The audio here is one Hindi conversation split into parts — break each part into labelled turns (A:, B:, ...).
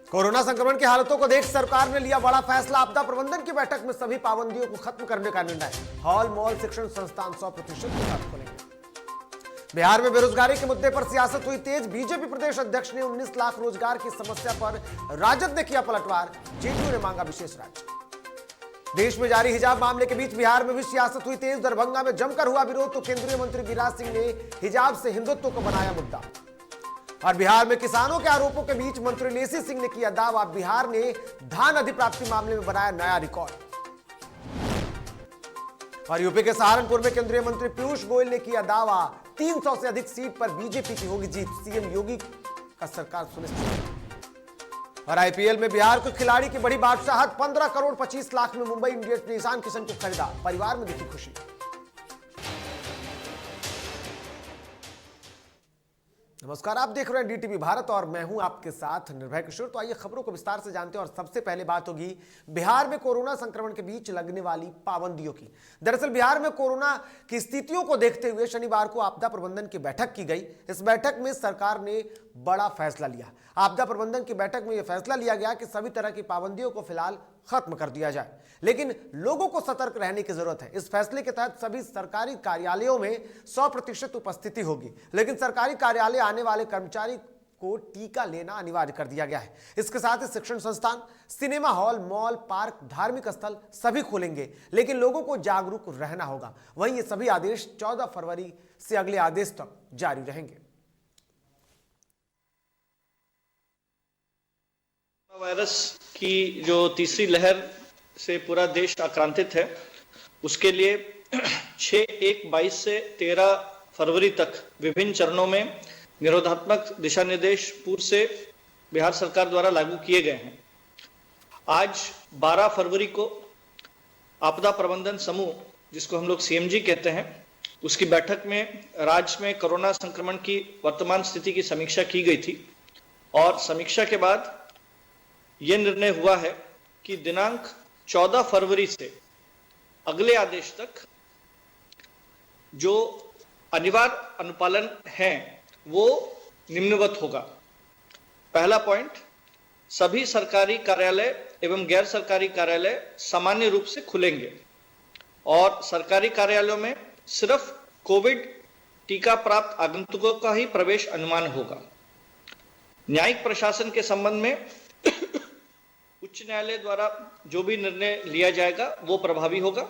A: कोरोना संक्रमण की हालतों को देख सरकार ने लिया बड़ा फैसला। आपदा प्रबंधन की बैठक में सभी पाबंदियों को खत्म करने का निर्णय। हॉल, मॉल, शिक्षण संस्थान 100% के साथ खोलेंगे। बिहार में बेरोजगारी के मुद्दे पर सियासत हुई तेज। बीजेपी प्रदेश अध्यक्ष ने 19 लाख रोजगार की समस्या पर राजद ने किया पलटवार। जेडीयू ने मांगा विशेष राज्य। देश में जारी हिजाब मामले के बीच बिहार में भी सियासत हुई तेज। दरभंगा में जमकर हुआ विरोध तो केंद्रीय मंत्री गिरिराज सिंह ने हिजाब से हिंदुत्व को बनाया मुद्दा। और बिहार में किसानों के आरोपों के बीच मंत्री लेसी सिंह ने किया दावा। बिहार ने धान अधिप्राप्ति मामले में बनाया नया रिकॉर्ड। और यूपी के सहारनपुर में केंद्रीय मंत्री पीयूष गोयल ने किया दावा, 300 से अधिक सीट पर बीजेपी की होगी जीत। सीएम योगी का सरकार सुनिश्चित। और आईपीएल में बिहार के खिलाड़ी की बड़ी बादशाहत, 15 करोड़ 25 लाख में मुंबई इंडियंस ने ईशान किशन को खरीदा। परिवार में दिखी खुशी। नमस्कार, आप देख रहे हैं डीटीवी भारत और मैं हूं आपके साथ निर्भय किशोर। तो आइए खबरों को विस्तार से जानते हैं। और सबसे पहले बात होगी बिहार में कोरोना संक्रमण के बीच लगने वाली पाबंदियों की। दरअसल बिहार में कोरोना की स्थितियों को देखते हुए शनिवार को आपदा प्रबंधन की बैठक की गई। इस बैठक में सरकार ने बड़ा फैसला लिया। आपदा प्रबंधन की बैठक में यह फैसला लिया गया कि सभी तरह की पाबंदियों को फिलहाल खत्म कर दिया जाए, लेकिन लोगों को सतर्क रहने की जरूरत है। इस फैसले के तहत सभी सरकारी कार्यालयों में 100% उपस्थिति होगी, लेकिन सरकारी कार्यालय आने वाले कर्मचारी को टीका लेना अनिवार्य कर दिया गया है। इसके साथ ही शिक्षण संस्थान, सिनेमा हॉल, मॉल, पार्क, धार्मिक स्थल सभी खोलेंगे, लेकिन लोगों को जागरूक रहना होगा। वहीं ये सभी आदेश 14 फरवरी से अगले आदेश तक जारी रहेंगे।
B: वायरस की जो तीसरी लहर से पूरा देश आक्रांतित है, उसके लिए 6/1/22 से 13 फरवरी तक विभिन्न चरणों में निरोधात्मक दिशा निर्देश पूर्व से बिहार सरकार द्वारा लागू किए गए हैं। आज 12 फरवरी को आपदा प्रबंधन समूह, जिसको हम लोग सीएमजी कहते हैं, उसकी बैठक में राज्य में कोरोना संक्रमण की वर्तमान स्थिति की समीक्षा की गई थी। और समीक्षा के बाद यह निर्णय हुआ है कि दिनांक 14 फरवरी से अगले आदेश तक जो अनिवार्य अनुपालन है वो निम्नवत होगा। पहला पॉइंट, सभी सरकारी कार्यालय एवं गैर सरकारी कार्यालय सामान्य रूप से खुलेंगे और सरकारी कार्यालयों में सिर्फ कोविड टीका प्राप्त आगंतुकों का ही प्रवेश अनुमान होगा। न्यायिक प्रशासन के संबंध में उच्च न्यायालय द्वारा जो भी निर्णय लिया जाएगा वो प्रभावी होगा।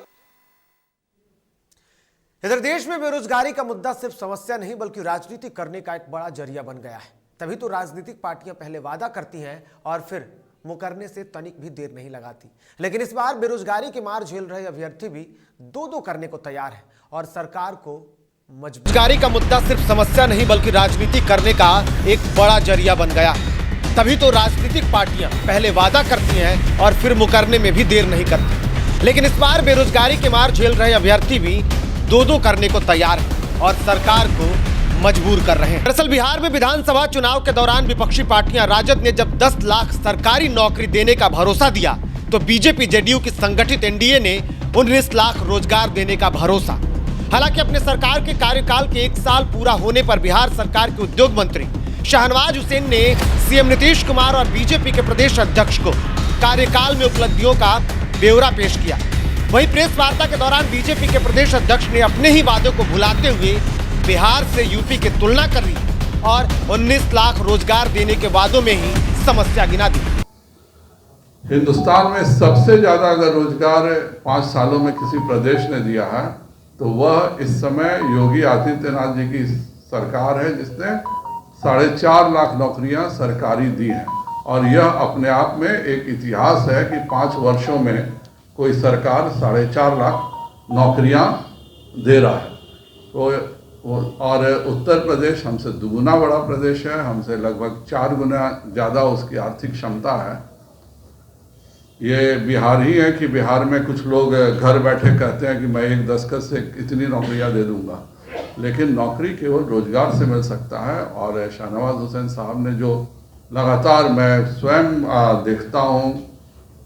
A: इधर देश में बेरोजगारी का मुद्दा सिर्फ समस्या नहीं बल्कि राजनीति करने का एक बड़ा जरिया बन गया है। तभी तो राजनीतिक पार्टियां पहले वादा करती हैं और फिर मुकरने से तनिक भी देर नहीं लगाती। लेकिन इस बार बेरोजगारी की मार झेल रहे अभ्यर्थी भी दो करने को तैयार है और सरकार को बेरोजगारी का मुद्दा सिर्फ समस्या नहीं बल्कि राजनीति करने का एक बड़ा जरिया बन गया है। तभी तो राजनीतिक पार्टियां पहले वादा करती हैं और फिर मुकरने में भी देर नहीं करती। लेकिन इस बार बेरोजगारी की मार झेल रहे अभ्यर्थी भी दो करने को तैयार हैं और सरकार को मजबूर कर रहे हैं। दरअसल बिहार में विधानसभा चुनाव के दौरान विपक्षी पार्टियां राजद ने जब 10 लाख सरकारी नौकरी देने का भरोसा दिया तो बीजेपी जेडीयू की संगठित एनडीए ने 19 लाख रोजगार देने का भरोसा। हालांकि अपने सरकार के कार्यकाल के 1 साल पूरा होने पर बिहार सरकार के उद्योग मंत्री शाहनवाज हुसैन ने सीएम नीतीश कुमार और बीजेपी के प्रदेश अध्यक्ष को कार्यकाल में उपलब्धियों का ब्यौरा पेश किया। वहीं प्रेस वार्ता के दौरान बीजेपी के प्रदेश अध्यक्ष ने अपने ही वादों को भुलाते हुए बिहार से यूपी की तुलना कर दी और 19 लाख रोजगार देने के वादों में ही समस्या गिना दी।
C: हिंदुस्तान में सबसे ज्यादा अगर रोजगार 5 सालों में किसी प्रदेश ने दिया है तो वह इस समय योगी आदित्यनाथ जी की सरकार है, जिसने 4.5 लाख नौकरियां सरकारी दी हैं। और यह अपने आप में एक इतिहास है कि 5 वर्षों में कोई सरकार 4.5 लाख नौकरियां दे रहा है। तो और उत्तर प्रदेश हमसे दुगुना बड़ा प्रदेश है, हमसे लगभग 4 गुना ज़्यादा उसकी आर्थिक क्षमता है। ये बिहार ही है कि बिहार में कुछ लोग घर बैठे कहते हैं कि मैं एक दस्तखत से इतनी नौकरियां दे दूंगा, लेकिन नौकरी केवल रोजगार से मिल सकता है। और शाहनवाज हुसैन साहब ने जो लगातार, मैं स्वयं देखता हूँ,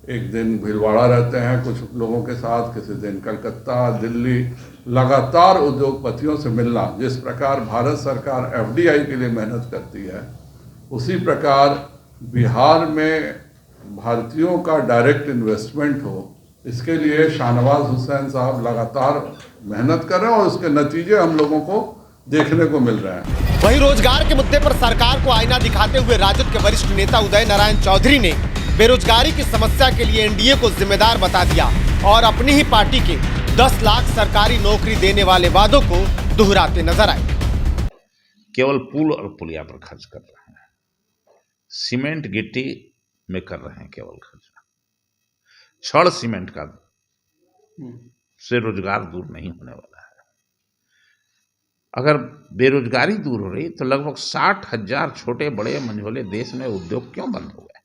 C: एक दिन भीलवाड़ा रहते हैं कुछ लोगों के साथ, किसी दिन कलकत्ता, दिल्ली, लगातार उद्योगपतियों से मिलना। जिस प्रकार भारत सरकार एफडीआई के लिए मेहनत करती है, उसी प्रकार बिहार में भारतीयों का डायरेक्ट इन्वेस्टमेंट हो, इसके लिए शाहनवाज हुसैन साहब लगातार मेहनत कर रहे हैं और उसके नतीजे हम लोगों को देखने को मिल रहे हैं।
A: वहीं रोजगार के मुद्दे पर सरकार को आईना दिखाते हुए राजद के वरिष्ठ नेता उदय नारायण चौधरी ने बेरोजगारी की समस्या के लिए एनडीए को जिम्मेदार बता दिया और अपनी ही पार्टी के 10 लाख सरकारी नौकरी देने वाले वादों को दोहराते नजर आए।
D: केवल पुल और पुलिया पर खर्च कर रहे हैं, सीमेंट गिट्टी में कर रहे हैं केवल खर्च। छड़ सीमेंट का से रोजगार दूर नहीं होने वाला है। अगर बेरोजगारी दूर हो रही तो लगभग 60,000 छोटे बड़े मंझोले देश में उद्योग क्यों बंद हो गए?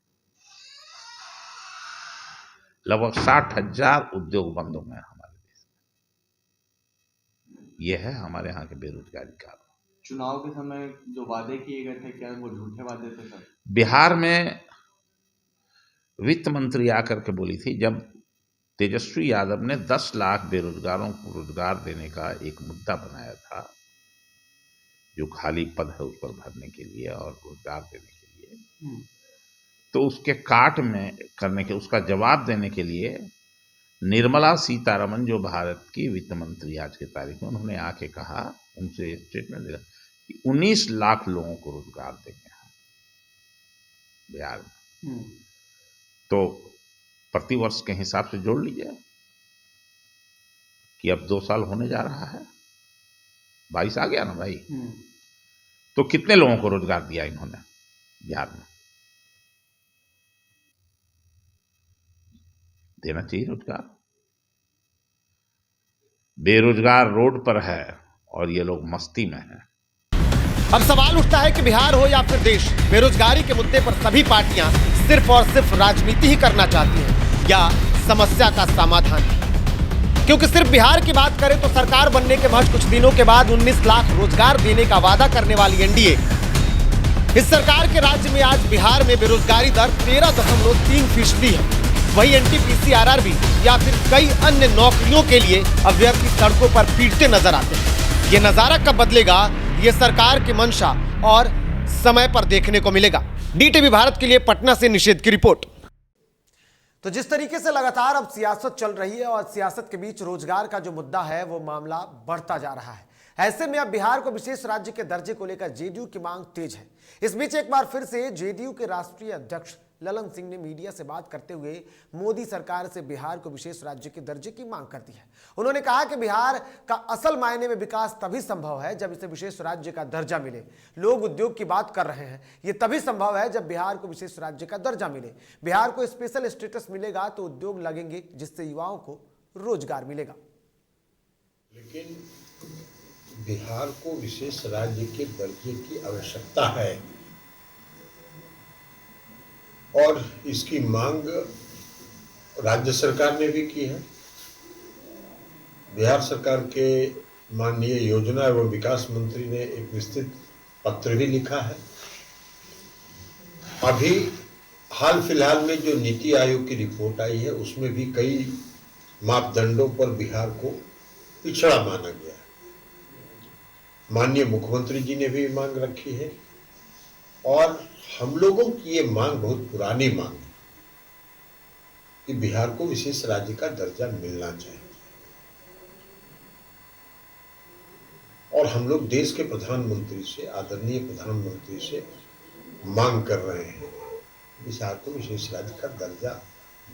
D: लगभग 60,000 उद्योग बंद हो गए हमारे देश में। यह है हमारे यहाँ के बेरोजगारी का।
E: चुनाव के समय जो वादे किए गए थे, क्या वो झूठे वादे थे सर?
D: बिहार में वित्त मंत्री आकर के बोली थी, जब तेजस्वी यादव ने 10 लाख बेरोजगारों को रोजगार देने का एक मुद्दा बनाया था, जो खाली पद है उस पर भरने के लिए और रोजगार देने के लिए, तो उसके काट में करने के उसका जवाब देने के लिए निर्मला सीतारमन जो भारत की वित्त मंत्री आज की तारीख में, उन्होंने आके कहा, उनसे स्टेटमेंट दिया कि 19 लाख लोगों को रोजगार देंगे हम बिहार में। तो प्रतिवर्ष के हिसाब से जोड़ लीजिए कि अब 2 साल होने जा रहा है, 22 आ गया ना भाई, तो कितने लोगों को रोजगार दिया इन्होंने बिहार में? देना चाहिए रोजगार। बेरोजगार रोड पर है और ये लोग मस्ती में हैं।
A: अब सवाल उठता है कि बिहार हो या फिर देश, बेरोजगारी के मुद्दे पर सभी पार्टियां सिर्फ और सिर्फ राजनीति ही करना चाहती हैं या समस्या का समाधान? क्योंकि सिर्फ बिहार की बात करें तो सरकार बनने के महज कुछ दिनों के बाद 19 लाख रोजगार देने का वादा करने वाली एनडीए, इस सरकार के राज्य में आज बिहार में बेरोजगारी दर 13.3% है। वही एनटीपीसी या फिर कई अन्य नौकरियों के लिए अभ्यर्थी सड़कों पर पीटते नजर आते हैं। ये नजारा कब बदलेगा, ये सरकार की मंशा और समय पर देखने को मिलेगा। डीटीवी भारत के लिए पटना से निषेध की रिपोर्ट। तो जिस तरीके से लगातार अब सियासत चल रही है और सियासत के बीच रोजगार का जो मुद्दा है वो मामला बढ़ता जा रहा है, ऐसे में अब बिहार को विशेष राज्य के दर्जे को लेकर जेडीयू की मांग तेज है। इस बीच एक बार फिर से जेडीयू के राष्ट्रीय अध्यक्ष ललन सिंह ने मीडिया से बात करते हुए मोदी सरकार से बिहार को विशेष राज्य के दर्जे की मांग कर दी है। उन्होंने कहा कि बिहार का असल मायने में विकास तभी संभव है जब इसे विशेष राज्य का दर्जा मिले। लोग उद्योग की बात कर रहे हैं, ये तभी संभव है जब बिहार को विशेष राज्य का दर्जा मिले। बिहार को स्पेशल स्टेटस मिलेगा तो उद्योग लगेंगे, जिससे युवाओं को रोजगार मिलेगा।
F: लेकिन बिहार को विशेष राज्य के दर्जे की आवश्यकता है और इसकी मांग राज्य सरकार ने भी की है। बिहार सरकार के माननीय योजना एवं विकास मंत्री ने एक विस्तृत पत्र भी लिखा है। अभी हाल फिलहाल में जो नीति आयोग की रिपोर्ट आई है उसमें भी कई मापदंडों पर बिहार को पिछड़ा माना गया है। माननीय मुख्यमंत्री जी ने भी मांग रखी है और हम लोगों की ये मांग बहुत पुरानी मांग है कि बिहार को विशेष राज्य का दर्जा मिलना चाहिए। और हम लोग देश के प्रधानमंत्री से, आदरणीय प्रधानमंत्री से मांग कर रहे हैं बिहार को विशेष राज्य का दर्जा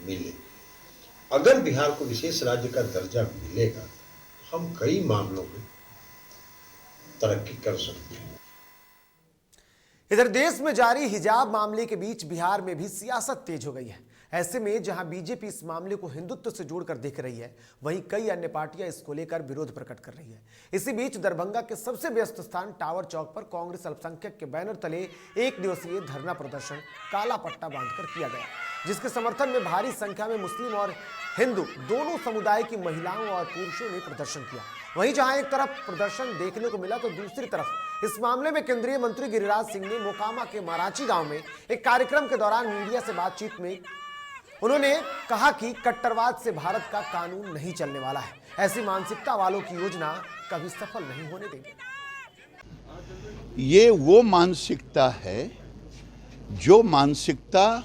F: मिले। अगर बिहार को विशेष राज्य का दर्जा मिलेगा तो हम कई मामलों में तरक्की कर सकते हैं।
A: इधर देश में जारी हिजाब मामले के बीच बिहार में भी सियासत तेज हो गई है। ऐसे में जहां बीजेपी इस मामले को हिंदुत्व से जोड़कर देख रही है, वहीं कई अन्य पार्टियां इसको लेकर विरोध प्रकट कर रही है। इसी बीच दरभंगा के सबसे व्यस्त स्थान टावर चौक पर कांग्रेस अल्पसंख्यक के बैनर तले 1 दिवसीय धरना प्रदर्शन काला पट्टा बांधकर किया गया, जिसके समर्थन में भारी संख्या में मुस्लिम और हिंदू दोनों समुदाय की महिलाओं और पुरुषों ने प्रदर्शन किया। वहीं जहां एक तरफ प्रदर्शन देखने को मिला तो दूसरी तरफ इस मामले में केंद्रीय मंत्री गिरिराज सिंह ने मोकामा के मराची गांव में एक कार्यक्रम के दौरान मीडिया से बातचीत में उन्होंने कहा कि कट्टरवाद से भारत का कानून नहीं चलने वाला है। ऐसी मानसिकता वालों की योजना कभी सफल नहीं होने देंगे।
G: ये वो मानसिकता है जो मानसिकता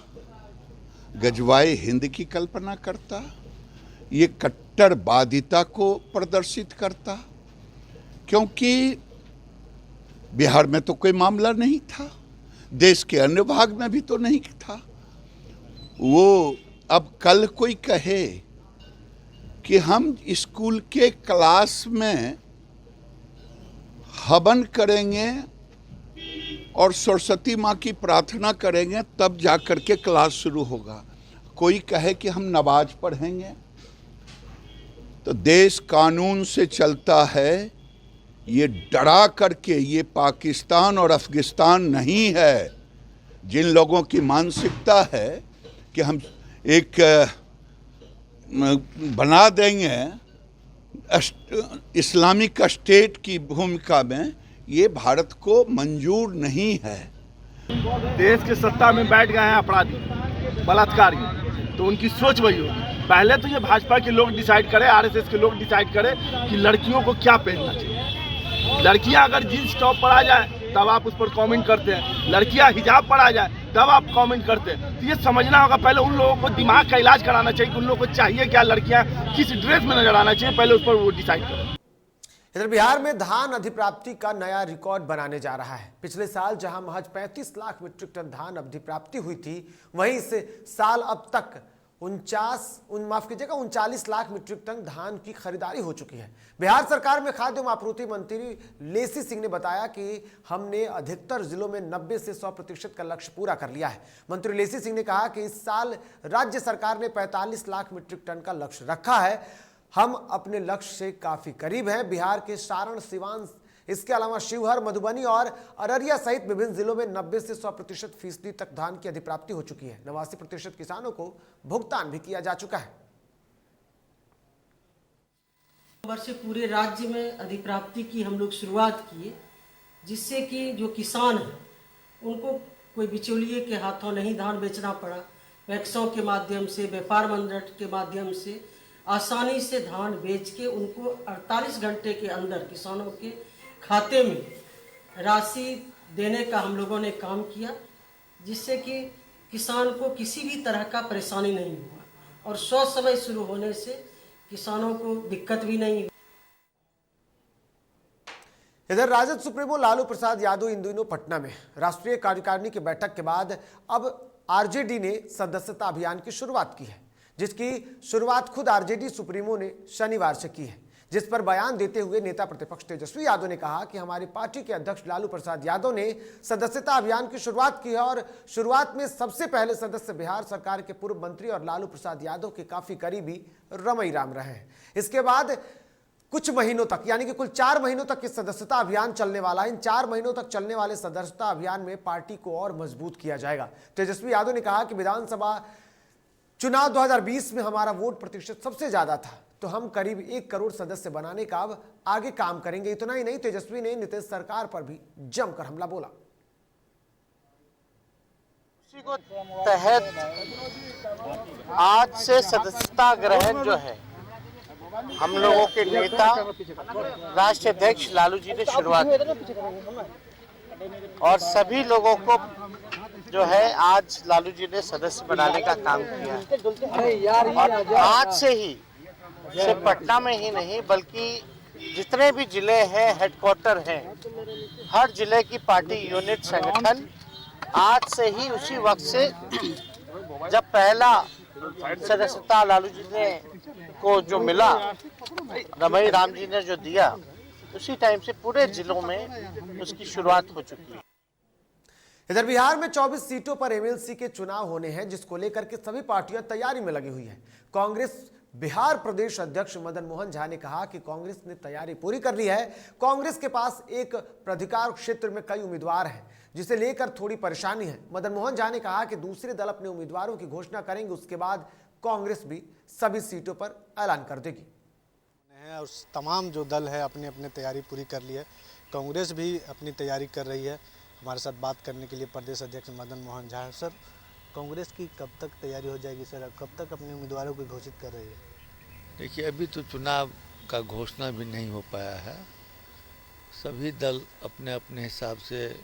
G: गजवाए हिंद की कल्पना करता, ये कट्टरवादिता को प्रदर्शित करता, क्योंकि बिहार में तो कोई मामला नहीं था, देश के अन्य भाग में भी तो नहीं था। वो अब कल कोई कहे कि हम स्कूल के क्लास में हवन करेंगे और सरस्वती माँ की प्रार्थना करेंगे तब जाकर के क्लास शुरू होगा, कोई कहे कि हम नमाज पढ़ेंगे, तो देश कानून से चलता है। ये डरा करके, ये पाकिस्तान और अफगानिस्तान नहीं है। जिन लोगों की मानसिकता है कि हम एक बना देंगे इस्लामिक स्टेट की भूमिका में, ये भारत को मंजूर नहीं है।
H: देश के सत्ता में बैठ गए हैं अपराधी, बलात्कारी, तो उनकी सोच वही होगी। पहले तो ये भाजपा के लोग डिसाइड करें, आरएसएस के लोग डिसाइड करें कि लड़कियों को क्या पहनना चाहिए। लड़कियां अगर जींस टॉप पर आ जाए तब आप उस पर कमेंट करते हैं, लड़कियां हिजाब पर आ जाए तब आप कमेंट करते हैं। तो ये समझना होगा, पहले उन लोगों को दिमाग का इलाज कराना चाहिए कि उन लोगों को चाहिए क्या, लड़कियां किस ड्रेस में नजर आना चाहिए, पहले उस पर वो डिसाइड करें।
A: इधर बिहार में धान अधिप्राप्ति का नया रिकॉर्ड बनाने जा रहा है। पिछले साल जहां महज 35 लाख मीट्रिक टन धान अधिप्राप्ति हुई थी, वहीं इस साल अब तक 39 लाख मीट्रिक टन धान की खरीदारी हो चुकी है। बिहार सरकार में खाद्य एवं आपूर्ति मंत्री लेसी सिंह ने बताया कि हमने अधिकतर जिलों में 90 से 100% का लक्ष्य पूरा कर लिया है। मंत्री लेसी सिंह ने कहा कि इस साल राज्य सरकार ने 45 लाख मीट्रिक टन का लक्ष्य रखा है। हम अपने लक्ष्य से काफी करीब हैं। बिहार के सारण, सिवान, इसके अलावा शिवहर, मधुबनी और अररिया सहित विभिन्न जिलों में 90 से 100% तक धान की अधिप्राप्ति हो चुकी है। 89% किसानों को भुगतान भी किया जा चुका है।
I: वर्ष से पूरे राज्य में अधिप्राप्ति की हम लोग शुरुआत किए, जिससे कि जो किसान हैं उनको कोई बिचौलिए के हाथों नहीं धान बेचना पड़ा। पैक्सों के माध्यम से, व्यापार मंडल के माध्यम से आसानी से धान बेच के उनको 48 घंटे के अंदर किसानों के खाते में राशि देने का हम लोगों ने काम किया, जिससे कि किसान को किसी भी तरह का परेशानी नहीं हुआ और समय शुरू होने से किसानों को दिक्कत भी नहीं हुई।
A: इधर राजद सुप्रीमो लालू प्रसाद यादव इन दिनों पटना में राष्ट्रीय कार्यकारिणी की बैठक के बाद अब आरजेडी ने सदस्यता अभियान की शुरुआत की है, जिसकी शुरुआत खुद आरजेडी सुप्रीमो ने शनिवार से की है। जिस पर बयान देते हुए नेता प्रतिपक्ष तेजस्वी यादव ने कहा कि हमारी पार्टी के अध्यक्ष लालू प्रसाद यादव ने सदस्यता अभियान की शुरुआत की है और शुरुआत में सबसे पहले सदस्य बिहार सरकार के पूर्व मंत्री और लालू प्रसाद यादव के काफी करीबी रमई राम रहे हैं। इसके बाद कुछ महीनों तक, यानी कि कुल 4 महीनों तक इस सदस्यता अभियान चलने वाला है। इन 4 महीनों तक चलने वाले सदस्यता अभियान में पार्टी को और मजबूत किया जाएगा। तेजस्वी यादव ने कहा कि विधानसभा चुनाव 2020 में हमारा वोट प्रतिशत सबसे ज्यादा था, तो हम करीब 1 करोड़ सदस्य बनाने का अब आगे काम करेंगे। इतना ही नहीं, तेजस्वी ने नीतीश सरकार पर भी जमकर हमला बोला।
J: उसी को तहत आज से सदस्यता ग्रहण जो है हम लोगों के नेता राष्ट्रीय अध्यक्ष लालू जी ने शुरुआत की और सभी लोगों को जो है आज लालू जी ने सदस्य बनाने का काम किया। और आज से ही सिर्फ पटना में ही नहीं बल्कि जितने भी जिले हैं, हेडक्वार्टर हैं, हर जिले की पार्टी यूनिट संगठन आज से ही उसी वक्त से जब पहला सदस्यता लालू जी ने को जो मिला, रमई राम जी ने जो दिया, उसी टाइम से पूरे जिलों में उसकी शुरुआत हो चुकी है।
A: इधर बिहार में 24 सीटों पर एमएलसी के चुनाव होने हैं, जिसको लेकर के सभी पार्टियां तैयारी में लगी हुई है। कांग्रेस बिहार प्रदेश अध्यक्ष मदन मोहन झा ने कहा कि कांग्रेस ने तैयारी पूरी कर ली है। कांग्रेस के पास एक प्राधिकार क्षेत्र में कई उम्मीदवार हैं, जिसे लेकर थोड़ी परेशानी है। मदन मोहन झा ने कहा कि दूसरे दल अपने उम्मीदवारों की घोषणा करेंगे, उसके बाद कांग्रेस भी सभी सीटों पर ऐलान कर देगी।
K: उस तमाम जो दल है अपने अपने तैयारी पूरी कर ली है। कांग्रेस भी अपनी तैयारी कर रही है। हमारे साथ बात करने के लिए प्रदेश अध्यक्ष मदन मोहन झा। सर, कांग्रेस की कब तक तैयारी हो जाएगी सर? कब तक अपने उम्मीदवारों को घोषित कर रही है?
L: देखिए, अभी तो चुनाव का घोषणा भी नहीं हो पाया है। सभी दल अपने अपने हिसाब से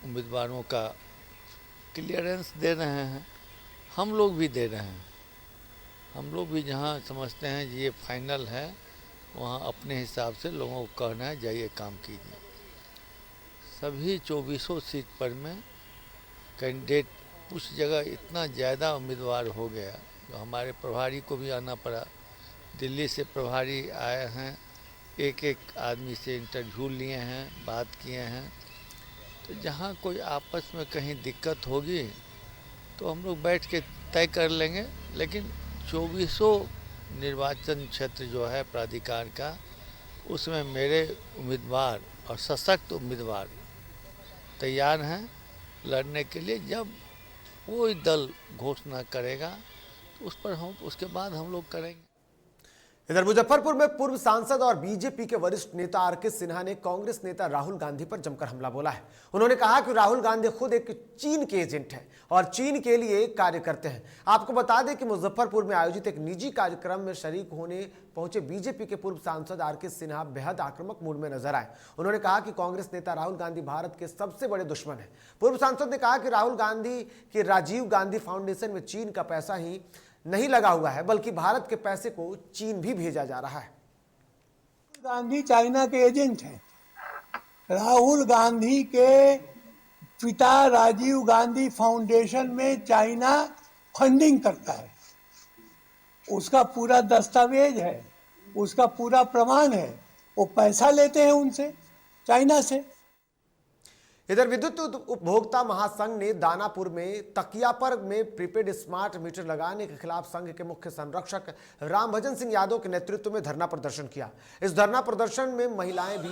L: उम्मीदवारों का क्लियरेंस दे रहे हैं, हम लोग भी दे रहे हैं। हम लोग भी जहाँ समझते हैं कि ये फाइनल है, वहाँ अपने हिसाब से लोगों को कहना है जाइए काम कीजिए। सभी 2400 सीट पर में कैंडिडेट कुछ जगह इतना ज़्यादा उम्मीदवार हो गया, तो हमारे प्रभारी को भी आना पड़ा। दिल्ली से प्रभारी आए हैं, एक एक आदमी से इंटरव्यू लिए हैं, बात किए हैं। तो जहाँ कोई आपस में कहीं दिक्कत होगी तो हम लोग बैठ के तय कर लेंगे। लेकिन 2400 निर्वाचन क्षेत्र जो है प्राधिकार का, उसमें मेरे उम्मीदवार और सशक्त उम्मीदवार तैयार हैं लड़ने के लिए। जब कोई दल घोषणा करेगा तो उस पर हम उसके बाद हम लोग करेंगे।
A: इधर मुजफ्फरपुर में पूर्व सांसद और बीजेपी के वरिष्ठ नेता आरके सिन्हा ने कांग्रेस नेता राहुल गांधी पर जमकर हमला बोला है। उन्होंने कहा कि राहुल गांधी खुद एक चीन के एजेंट हैं और चीन के लिए कार्य करते हैं। आपको बता दें कि मुजफ्फरपुर में आयोजित एक निजी कार्यक्रम में शरीक होने पहुंचे बीजेपी के पूर्व सांसद आरके सिन्हा बेहद आक्रामक मूड में नजर आए। उन्होंने कहा कि कांग्रेस नेता राहुल गांधी भारत के सबसे बड़े दुश्मन हैं। पूर्व सांसद ने कहा कि राहुल गांधी के राजीव गांधी फाउंडेशन में चीन का पैसा ही नहीं लगा हुआ है, बल्कि भारत के पैसे को चीन भी भेजा जा रहा है।
M: गांधी चाइना के एजेंट हैं। राहुल गांधी के पिता राजीव गांधी फाउंडेशन में चाइना फंडिंग करता है। उसका पूरा दस्तावेज है, उसका पूरा प्रमाण है। वो पैसा लेते हैं उनसे, चाइना से।
A: इधर विद्युत उपभोक्ता महासंघ ने दानापुर में तकियापर में प्रीपेड स्मार्ट मीटर लगाने के खिलाफ संघ के मुख्य संरक्षक रामभजन सिंह यादव के नेतृत्व में धरना प्रदर्शन किया। इस धरना प्रदर्शन में महिलाएं भी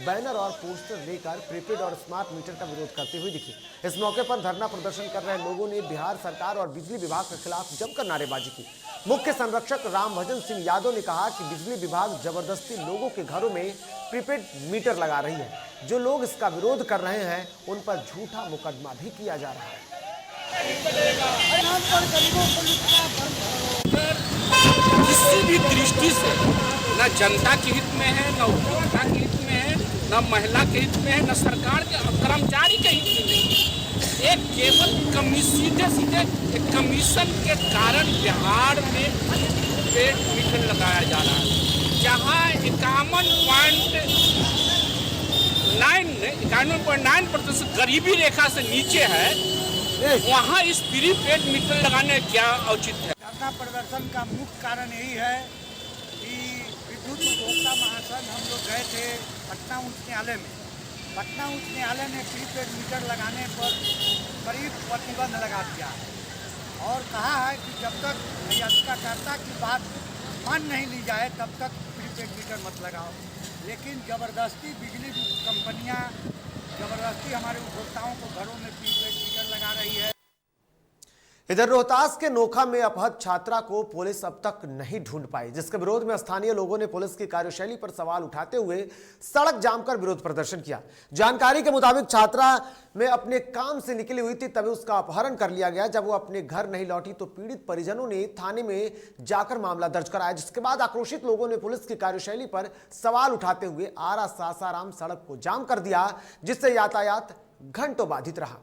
A: बैनर और पोस्टर लेकर प्रीपेड और स्मार्ट मीटर का विरोध करते हुए दिखी। इस मौके पर धरना प्रदर्शन कर रहे लोगों ने बिहार सरकार और बिजली विभाग के खिलाफ जमकर नारेबाजी की। मुख्य संरक्षक रामभजन सिंह यादव ने कहा कि बिजली विभाग जबरदस्ती लोगों के घरों में प्रीपेड मीटर लगा रही है। जो लोग इसका विरोध कर रहे हैं उन पर झूठा मुकदमा भी किया जा रहा है।
N: किसी भी दृष्टि से न जनता के हित में है, न उपभोक्ता के हित में है, न महिला के हित में है, न सरकार के कर्मचारी के हित में नहीं है। एक केवल सीधे कमीशन के कारण बिहार में पेड मीटर लगाया जा रहा है, जहाँ 51.9% गरीबी रेखा से नीचे है, वहाँ इस प्रीपेड मीटर लगाने क्या औचित्य है।
O: धरना प्रदर्शन का मुख्य कारण यही है कि विद्युत उपभोक्ता महासंघ हम लोग गए थे पटना उच्च न्यायालय में। पटना उच्च न्यायालय ने प्रीपेड मीटर लगाने पर करीब प्रतिबंध लगा दिया और कहा है कि जब तक याचिकाकर्ता की बात मान नहीं ली जाए तब तक प्रीपेड मीटर मत लगाओ। लेकिन ज़बरदस्ती बिजली कंपनियां ज़बरदस्ती हमारे उपभोक्ताओं को घरों में प्रीपेड मीटर लगा रही है।
A: इधर रोहतास के नोखा में अपहत छात्रा को पुलिस अब तक नहीं ढूंढ पाई, जिसके विरोध में स्थानीय लोगों ने पुलिस की कार्यशैली पर सवाल उठाते हुए सड़क जाम कर विरोध प्रदर्शन किया। जानकारी के मुताबिक छात्रा में अपने काम से निकली हुई थी, तभी उसका अपहरण कर लिया गया। जब वो अपने घर नहीं लौटी तो पीड़ित परिजनों ने थाने में जाकर मामला दर्ज कराया, जिसके बाद आक्रोशित लोगों ने पुलिस की कार्यशैली पर सवाल उठाते हुए आरा सासाराम सड़क को जाम कर दिया, जिससे यातायात घंटों बाधित रहा।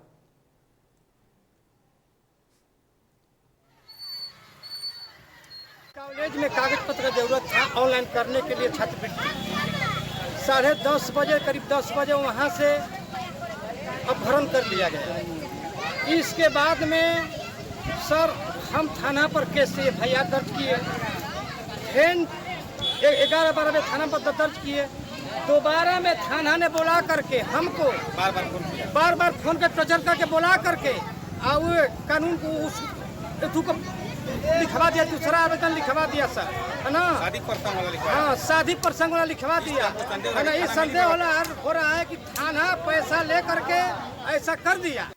O: कॉलेज में कागज पत्र का जरूरत था ऑनलाइन करने के लिए छात्रवृत्ति। 10:30 बजे करीब 10 बजे वहाँ से अपहरण कर लिया गया। इसके बाद में सर हम थाना पर केस से FIR दर्ज किए, फिर 11-12 बजे थाना पर दर्ज किए। दोबारा में थाना ने बुला करके हमको बार बार फोन पे टचर करके बुला करके और कानून को उस लिखवा दिया, दूसरा आवेदन लिखवा दिया सर, है ना, शादी प्रसंग वाला लिखवा, हाँ शादी प्रसंग वाला लिखवा दिया, है ना। ये संदेह हो रहा है कि थाना पैसा ले करके ऐसा कर दिया।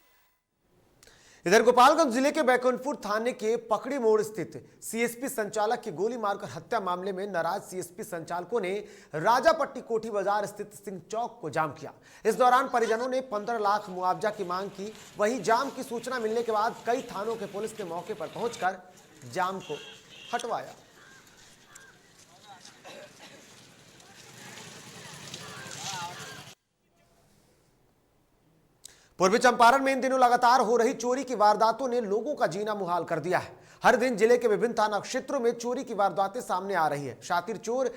A: इधर गोपालगंज जिले के बैकुंठपुर थाने के पकड़ी मोड़ स्थित CSP संचालक की गोली मारकर हत्या मामले में नाराज CSP संचालकों ने राजापट्टी कोठी बाजार स्थित सिंह चौक को जाम किया। इस दौरान परिजनों ने 15 लाख मुआवजा की मांग की। वहीं जाम की सूचना मिलने के बाद कई थानों के पुलिस ने मौके पर पहुंचकर जाम को हटवाया। पूर्वी चंपारण में इन दिनों लगातार हो रही चोरी की वारदातों ने लोगों का जीना मुहाल कर दिया है। हर दिन जिले के विभिन्न थाना क्षेत्रों में चोरी की वारदातें सामने आ रही है। शातिर चोर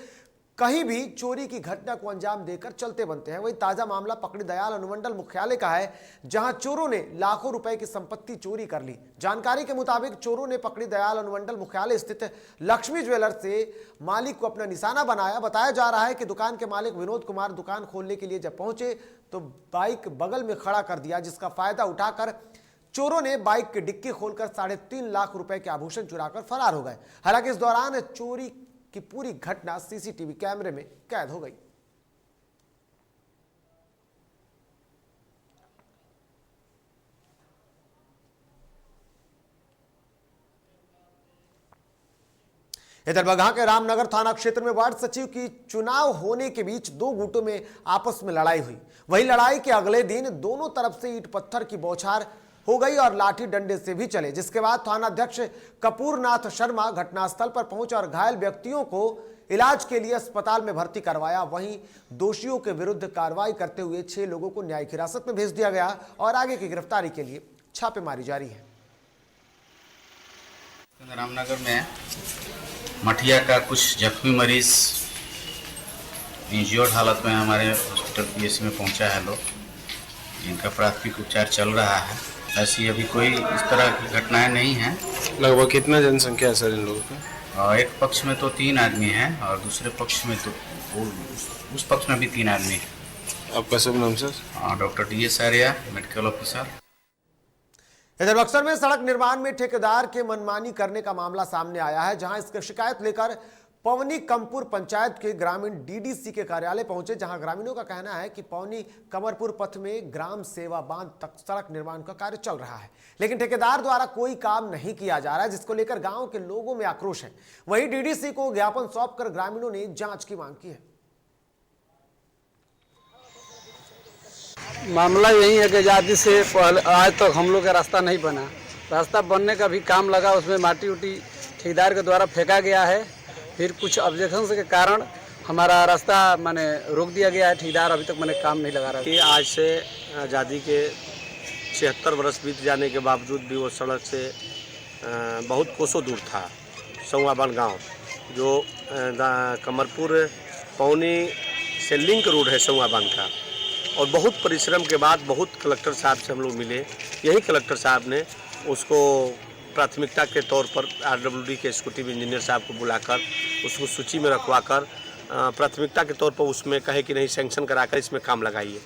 A: कहीं भी चोरी की घटना को अंजाम देकर चलते बनते हैं। वही ताजा मामला पकड़ी दयाल अनुमंडल मुख्यालय का है, जहां चोरों ने लाखों रुपए की संपत्ति चोरी कर ली। जानकारी के मुताबिक चोरों ने पकड़ी दयाल अनुमंडल मुख्यालय स्थित लक्ष्मी ज्वेलर्स से मालिक को अपना निशाना बनाया। बताया जा रहा है कि दुकान के मालिक विनोद कुमार दुकान खोलने के लिए जब पहुंचे तो बाइक बगल में खड़ा कर दिया, जिसका फायदा उठाकर चोरों ने बाइक की डिक्की खोलकर 3.5 लाख रुपए के आभूषण चुराकर फरार हो गए। हालांकि इस दौरान चोरी की पूरी घटना सीसीटीवी कैमरे में कैद हो गई। इधर बगहा के रामनगर थाना क्षेत्र में वार्ड सचिव की चुनाव होने के बीच दो गुटों में आपस में लड़ाई हुई। वही लड़ाई के अगले दिन दोनों तरफ से ईंट पत्थर की बौछार हो गई और लाठी डंडे से भी चले, जिसके बाद थाना अध्यक्ष कपूरनाथ शर्मा घटनास्थल पर पहुंचे और घायल व्यक्तियों को इलाज के लिए अस्पताल में भर्ती करवाया। वहीं दोषियों के विरुद्ध कार्रवाई करते हुए 6 लोगों को न्यायिक हिरासत में भेज दिया गया और आगे की गिरफ्तारी के लिए छापेमारी जारी है।
P: रामनगर में मठिया का कुछ जख्मी मरीज इंज्योर्ड हालत में हमारे हॉस्पिटल पीएससी में पहुंचा है लोग, जिनका प्राथमिक उपचार चल रहा है। ऐसी अभी कोई इस तरह की घटनाएं नहीं हैं।
Q: लगभग कितना जनसंख्या है सर इन लोगों का?
P: एक पक्ष में तो 3 आदमी हैं और दूसरे पक्ष में तो उस पक्ष में भी 3 आदमी हैं।
Q: आपका शुभ नाम sir?
P: Doctor DS Arya, medical officer.
A: इधर बक्सर में सड़क निर्माण में ठेकेदार के मनमानी करने का मामला सामने आया है, जहां इसकी शिकायत लेकर पवनी कमपुर पंचायत के ग्रामीण DDC के कार्यालय पहुंचे, जहां ग्रामीणों का कहना है कि पवनी कमरपुर पथ में ग्राम सेवा बांध तक सड़क निर्माण का कार्य चल रहा है, लेकिन ठेकेदार द्वारा कोई काम नहीं किया जा रहा है, जिसको लेकर गांव के लोगों में आक्रोश है। वहीं DDC को ज्ञापन सौंपकर ग्रामीणों ने जांच की मांग की है।
R: मामला यही है कि आजादी से पहले आज तक हम लोग का रास्ता नहीं बना। रास्ता बनने का भी काम लगा, उसमें माटी उटी ठेकेदार के द्वारा फेंका गया है। फिर कुछ ऑब्जेक्शन के कारण हमारा रास्ता माने रोक दिया गया है। ठेकेदार अभी तक मैंने काम नहीं लगा रहा है।
Q: आज से आज़ादी के 76 वर्ष बीत जाने के बावजूद भी वो सड़क से बहुत कोसों दूर था। सौवाबान गांव जो कमरपुर पौनी से लिंक रोड है सौवाबान का, और बहुत परिश्रम के बाद बहुत कलेक्टर साहब से हम लोग मिले। यही कलेक्टर साहब ने उसको प्राथमिकता के तौर पर RWD के एग्जीक्यूटिव इंजीनियर साहब को बुलाकर उसको सूची में रखवाकर प्राथमिकता के तौर पर उसमें कहे कि नहीं सैंक्शन कराकर इसमें काम लगाइए।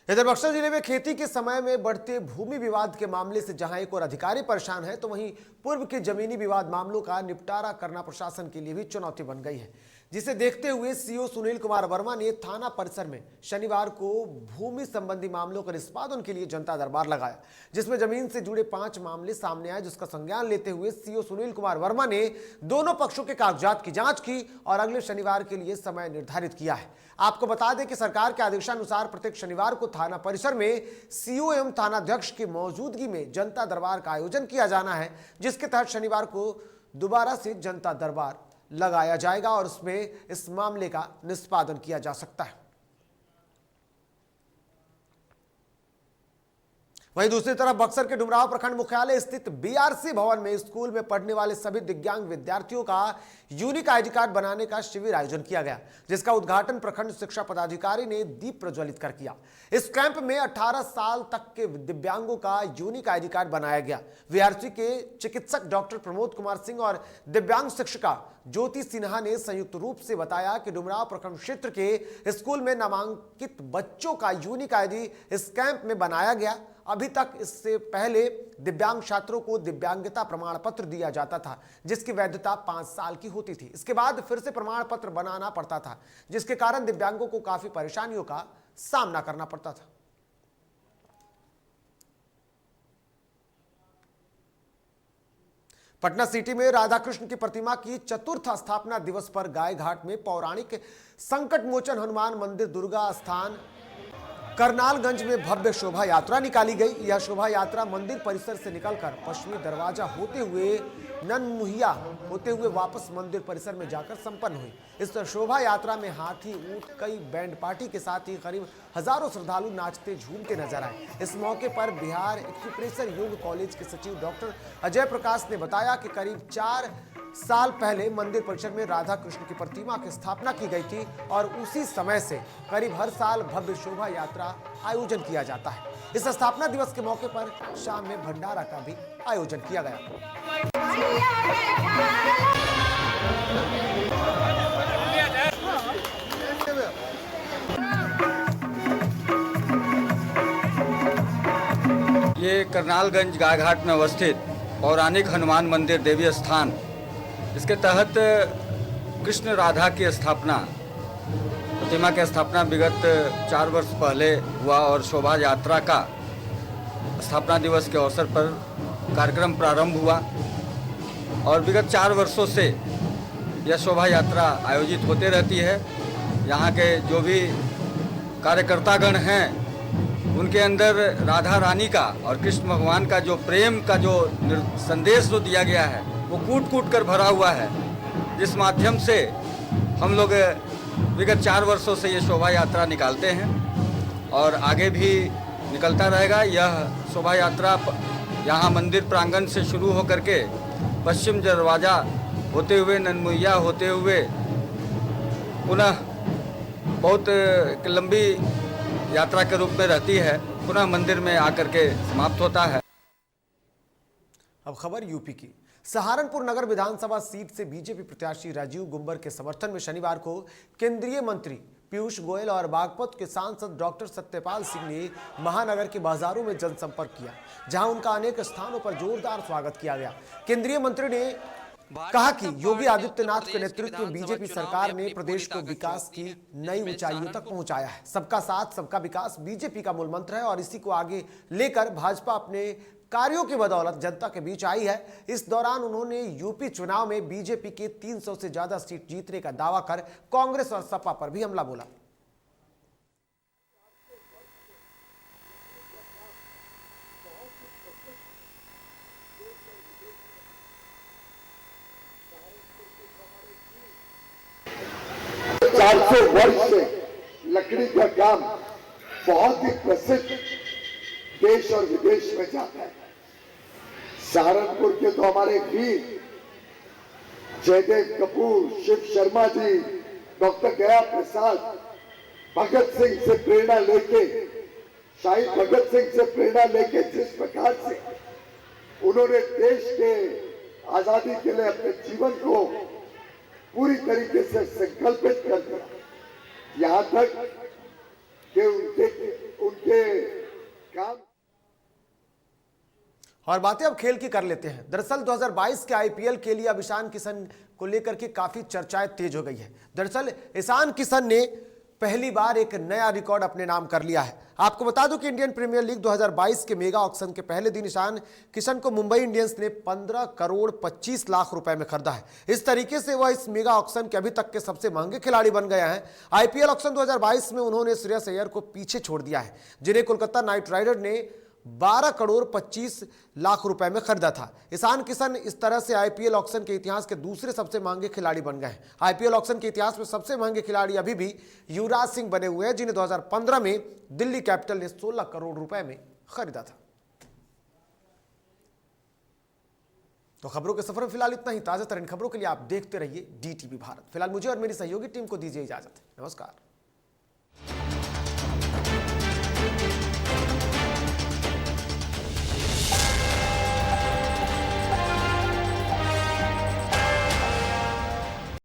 A: इधर बक्सर जिले में खेती के समय में बढ़ते भूमि विवाद के मामले से जहां एक और अधिकारी परेशान है, तो वहीं पूर्व के जमीनी विवाद मामलों का निपटारा करना प्रशासन के लिए भी चुनौती बन गई है, जिसे देखते हुए CO सुनील कुमार वर्मा ने थाना परिसर में शनिवार को भूमि संबंधी मामलों का निष्पादन के लिए जनता दरबार लगाया, जिसमें जमीन से जुड़े 5 मामले सामने आए, जिसका संज्ञान लेते हुए CO सुनील कुमार वर्मा ने दोनों पक्षों के कागजात की जांच की और अगले शनिवार के लिए समय निर्धारित किया है। आपको बता दें कि सरकार के आदेशानुसार प्रत्येक शनिवार को थाना परिसर में CO एवं थानाध्यक्ष की मौजूदगी में जनता दरबार का आयोजन किया जाना है, जिसके तहत शनिवार को दोबारा से जनता दरबार लगाया जाएगा और उसमें इस मामले का निष्पादन किया जा सकता है। वहीं दूसरी तरफ बक्सर के डुमराव प्रखंड मुख्यालय स्थित BRC भवन में स्कूल में पढ़ने वाले सभी दिव्यांग विद्यार्थियों का यूनिक ID कार्ड बनाने का शिविर आयोजन किया गया, जिसका उद्घाटन प्रखंड शिक्षा पदाधिकारी ने दीप प्रज्वलित कर किया। इस कैंप में 18 साल तक के दिव्यांगों का यूनिक ID कार्ड बनाया गया। BRC के चिकित्सक डॉक्टर प्रमोद कुमार सिंह और दिव्यांग शिक्षिका ज्योति सिन्हा ने संयुक्त रूप से बताया कि डुमराव प्रखंड क्षेत्र के स्कूल में नामांकित बच्चों का यूनिक ID इस कैंप में बनाया गया। अभी तक इससे पहले दिव्यांग छात्रों को दिव्यांगता प्रमाण पत्र दिया जाता था, जिसकी वैधता 5 साल की होती थी। इसके बाद फिर से प्रमाण पत्र बनाना पड़ता था, जिसके कारण दिव्यांगों को काफी परेशानियों का सामना करना पड़ता था। पटना सिटी में राधा कृष्ण की प्रतिमा की चतुर्थ स्थापना दिवस पर गायघाट में पौराणिक संकट मोचन हनुमान मंदिर दुर्गा स्थान करनालगंज में भव्य शोभा यात्रा निकाली गई। यह शोभा यात्रा मंदिर परिसर से निकलकर पश्चिमी दरवाजा होते हुए ननमुहिया होते हुए वापस मंदिर परिसर में जाकर संपन्न हुई। इस शोभा यात्रा में हाथी, ऊंट, कई बैंड पार्टी के साथ ही करीब हजारों श्रद्धालु नाचते झूमते नजर आए। इस मौके पर बिहार एक्यूप्रेशर योग कॉलेज के सचिव डॉक्टर अजय प्रकाश ने बताया कि करीब 4 साल पहले मंदिर परिसर में राधा कृष्ण की प्रतिमा की स्थापना की गई थी और उसी समय से करीब हर साल भव्य शोभा यात्रा आयोजन किया जाता है। इस स्थापना दिवस के मौके पर शाम में भंडारा का भी आयोजन किया गया।
R: ये करनालगंज गायघाट में अवस्थित पौराणिक हनुमान मंदिर देवी स्थान, इसके तहत कृष्ण राधा की स्थापना, प्रतिमा की स्थापना विगत 4 वर्ष पहले हुआ और शोभा यात्रा का स्थापना दिवस के अवसर पर कार्यक्रम प्रारंभ हुआ और विगत 4 वर्षों से यह शोभा यात्रा आयोजित होते रहती है। यहाँ के जो भी कार्यकर्तागण हैं उनके अंदर राधा रानी का और कृष्ण भगवान का जो प्रेम का जो संदेश जो दिया गया है वो कूट कूट कर भरा हुआ है, जिस माध्यम से हम लोग विगत 4 वर्षों से ये शोभा यात्रा निकालते हैं और आगे भी निकलता रहेगा। यह शोभा यात्रा यहाँ मंदिर प्रांगण से शुरू होकर के पश्चिम दरवाजा होते हुए ननमुइया होते हुए पुनः बहुत लंबी यात्रा के रूप में रहती है, पुनः मंदिर में आकर के समाप्त होता है।
A: अब खबर यूपी की। सहारनपुर नगर विधानसभा सीट से बीजेपी प्रत्याशी राजीव गुंबर के समर्थन में शनिवार को केंद्रीय मंत्री पीयूष गोयल और बागपत के सांसद डॉक्टर सत्यपाल सिंह ने महानगर के बाजारों में जनसंपर्क किया, जहां उनका अनेक स्थानों पर जोरदार स्वागत किया गया। केंद्रीय मंत्री ने कहा कि योगी आदित्यनाथ के नेतृत्व में बीजेपी सरकार ने प्रदेश को विकास की नई ऊंचाइयों तक पहुंचाया है। सबका साथ सबका विकास बीजेपी का मूल मंत्र है और इसी को आगे लेकर भाजपा अपने कार्यों की बदौलत जनता के बीच आई है। इस दौरान उन्होंने यूपी चुनाव में बीजेपी के 300 से ज्यादा सीट जीतने का दावा कर कांग्रेस और सपा पर भी हमला बोला।
S: वर्ष से लकड़ी का काम बहुत ही प्रसिद्ध देश और विदेश में जाता है। सहारनपुर के तो हमारे वीर जयदेव कपूर, शिव शर्मा जी, डॉक्टर गया प्रसाद, भगत सिंह से प्रेरणा लेके, शहीद भगत सिंह से प्रेरणा लेके जिस प्रकार से उन्होंने देश के आजादी के लिए अपने जीवन को पूरी तरीके से संकल्पित कर दिया, यहाँ तक कि उनके काम।
A: और बातें अब खेल की कर लेते हैं। दरअसल 2022 के आईपीएल के लिए अब ईशान किशन को लेकर के काफी चर्चाएं तेज हो गई है। दरअसल ईशान किशन ने पहली बार एक नया रिकॉर्ड अपने नाम कर लिया है। आपको बता दूं कि इंडियन प्रीमियर लीग 2022 के मेगा ऑक्शन के पहले दिन ईशान किशन को मुंबई इंडियंस ने 15 करोड़ 25 लाख रुपए में खरीदा है। इस तरीके से वह इस मेगा ऑक्शन के अभी तक के सबसे महंगे खिलाड़ी बन गए हैं। आईपीएल ऑक्शन 2022 में उन्होंने श्रेयस अय्यर को पीछे छोड़ दिया है, जिन्हें कोलकाता नाइट राइडर ने 12 करोड़ 25 लाख रुपए में खरीदा था। ईशान किशन इस तरह से आईपीएल ऑक्शन के इतिहास के दूसरे सबसे महंगे खिलाड़ी बन गए। आईपीएल ऑक्शन के इतिहास में सबसे महंगे खिलाड़ी अभी भी युवराज सिंह बने हुए हैं, जिन्हें 2015 में दिल्ली कैपिटल ने 16 करोड़ रुपए में खरीदा था। तो खबरों के सफर में फिलहाल इतना ही। ताजा तरीन खबरों के लिए आप देखते रहिए DTV भारत। फिलहाल मुझे और मेरी सहयोगी टीम को दीजिए इजाजत। नमस्कार।